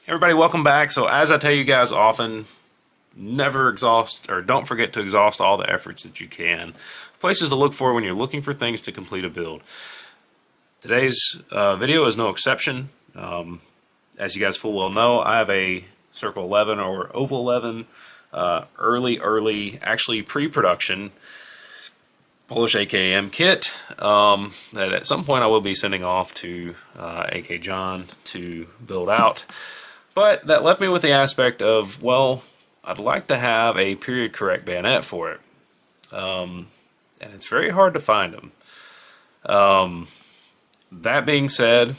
Everybody, welcome back. So as I tell you guys often, never exhaust or don't forget to exhaust all the efforts that you can. Places to look for when you're looking for things to complete a build. Today's video is no exception. As you guys full well know, I have a Circle 11 or Oval 11 early, actually pre-production Polish AKM kit that at some point I will be sending off to AK John to build out. But that left me with the aspect of, well, I'd like to have a period correct bayonet for it. And it's very hard to find them. That being said,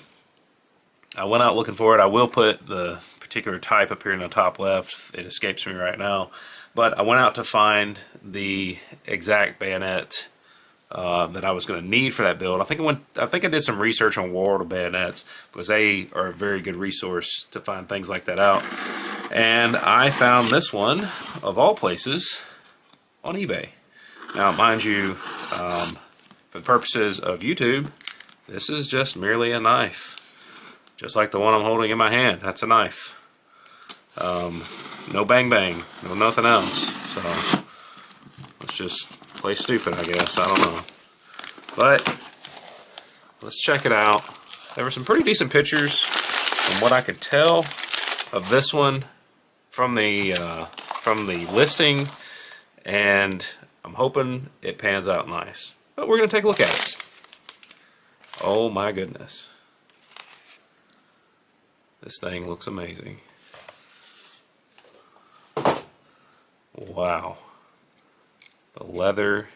I went out looking for it. I will put the particular type up here in the top left. It escapes me right now. But I went out to find the exact bayonet that I was going to need for that build. I think I did some research on World of Bayonets because they are a very good resource to find things like that out. And I found this one, of all places, on eBay. Now, mind you, for the purposes of YouTube, this is just merely a knife. Just like the one I'm holding in my hand. That's a knife. No bang bang. No nothing else. So, let's just play stupid, I guess. I don't know. But let's check it out. There were some pretty decent pictures from what I could tell of this one from the listing, and I'm hoping it pans out nice. But we're going to take a look at it. Oh my goodness. This thing looks amazing. Wow. The leather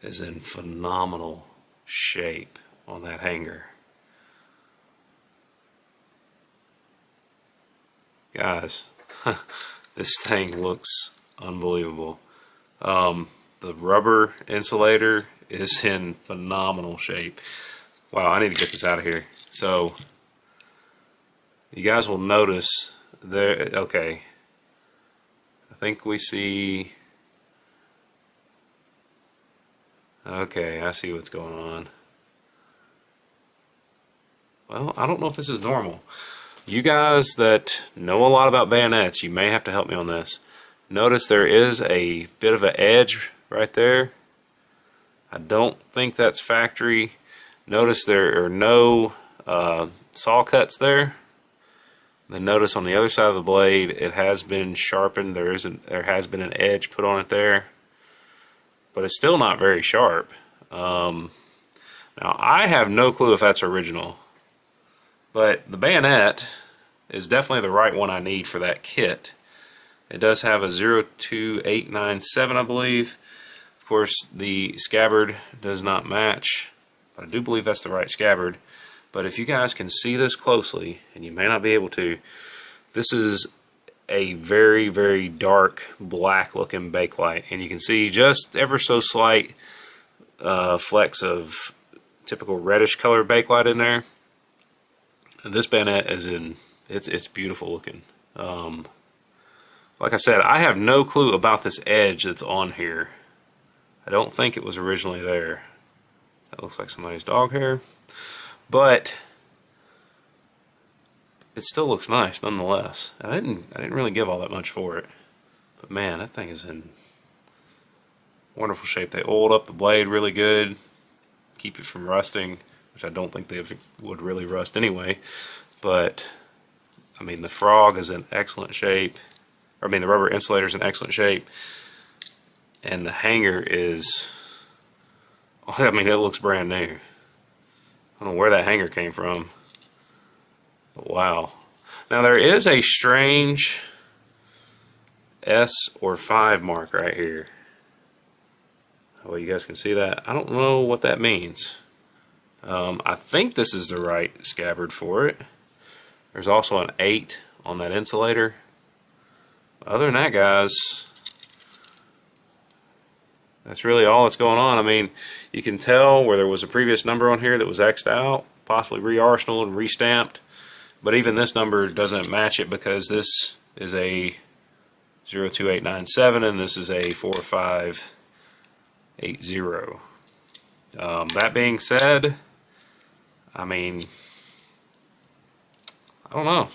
is in phenomenal shape on that hanger. Guys, this thing looks unbelievable. The rubber insulator is in phenomenal shape. Wow, I need to get this out of here. So, you guys will notice there, okay, I think we see. Okay, I see what's going on. Well, I don't know if this is normal. You guys that know a lot about bayonets, you may have to help me on this. Notice there is a bit of an edge right there. I don't think that's factory. Notice there are no saw cuts there. Then notice on the other side of the blade, it has been sharpened. There has been an edge put on it there. But it's still not very sharp. Now, I have no clue if that's original, but the bayonet is definitely the right one I need for that kit. It does have a 02897, I believe. Of course, the scabbard does not match, but I do believe that's the right scabbard. But if you guys can see this closely, and you may not be able to, this is a very, very dark black looking bakelite, and you can see just ever so slight flecks of typical reddish color bakelite in there. And this bayonet is it's beautiful looking. Like I said, I have no clue about this edge that's on here. I don't think it was originally there. That looks like somebody's dog hair, but it still looks nice nonetheless. I didn't really give all that much for it, but man, that thing is in wonderful shape. They oiled up the blade really good, keep it from rusting, which I don't think they would really rust anyway. But I mean, the frog is in excellent shape. I mean, the rubber insulator is in excellent shape, and the hanger is. I mean, it looks brand new. I don't know where that hanger came from. But wow. Now there is a strange S or 5 mark right here. Well, you guys can see that. I don't know what that means. I think this is the right scabbard for it. There's also an 8 on that insulator. Other than that, guys, that's really all that's going on. I mean, you can tell where there was a previous number on here that was X'd out, possibly re-arsenaled and re-stamped. But even this number doesn't match it because this is a 02897 and this is a 4580. That being said, I mean, I don't know.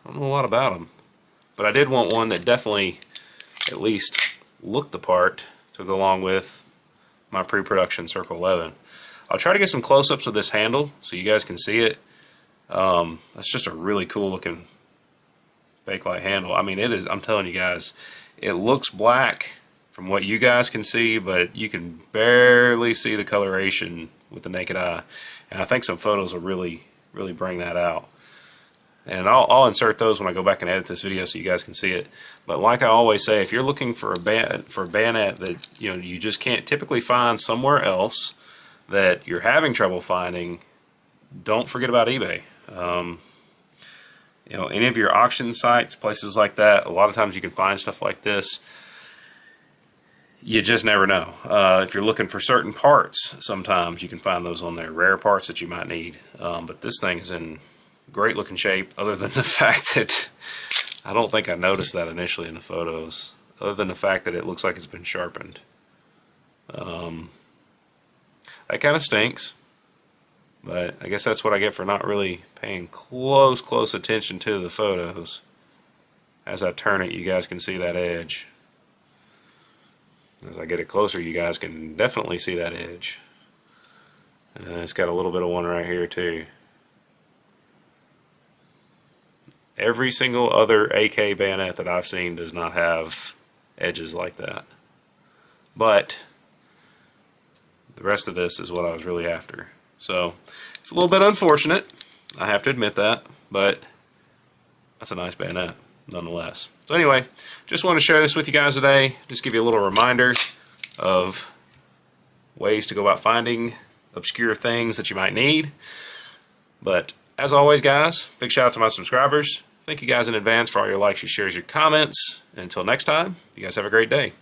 I don't know a lot about them. But I did want one that definitely at least looked the part to go along with my pre-production Circle 11. I'll try to get some close-ups of this handle so you guys can see it. That's just a really cool looking Bakelite handle. I mean, it is, I'm telling you guys, it looks black from what you guys can see, but you can barely see the coloration with the naked eye. And I think some photos will really bring that out. And I'll insert those when I go back and edit this video so you guys can see it. But like I always say, if you're looking for a bayonet that you just can't typically find somewhere else, that you're having trouble finding, don't forget about eBay. Any of your auction sites, places like that, a lot of times you can find stuff like this. You just never know. If you're looking for certain parts, sometimes you can find those on there, rare parts that you might need. But this thing is in great looking shape, other than the fact that I don't think I noticed that initially in the photos, other than the fact that it looks like it's been sharpened. That kind of stinks, but I guess that's what I get for not really paying close attention to the photos. As I turn it, you guys can see that edge. As I get it closer, you guys can definitely see that edge. It's got a little bit of one right here too. Every single other AK bayonet that I've seen does not have edges like that. But the rest of this is what I was really after. So it's a little bit unfortunate, I have to admit that, but that's a nice bayonet nonetheless. So anyway, just want to share this with you guys today. Just give you a little reminder of ways to go about finding obscure things that you might need. But as always, guys, big shout out to my subscribers. Thank you guys in advance for all your likes, your shares, your comments. And until next time, you guys have a great day.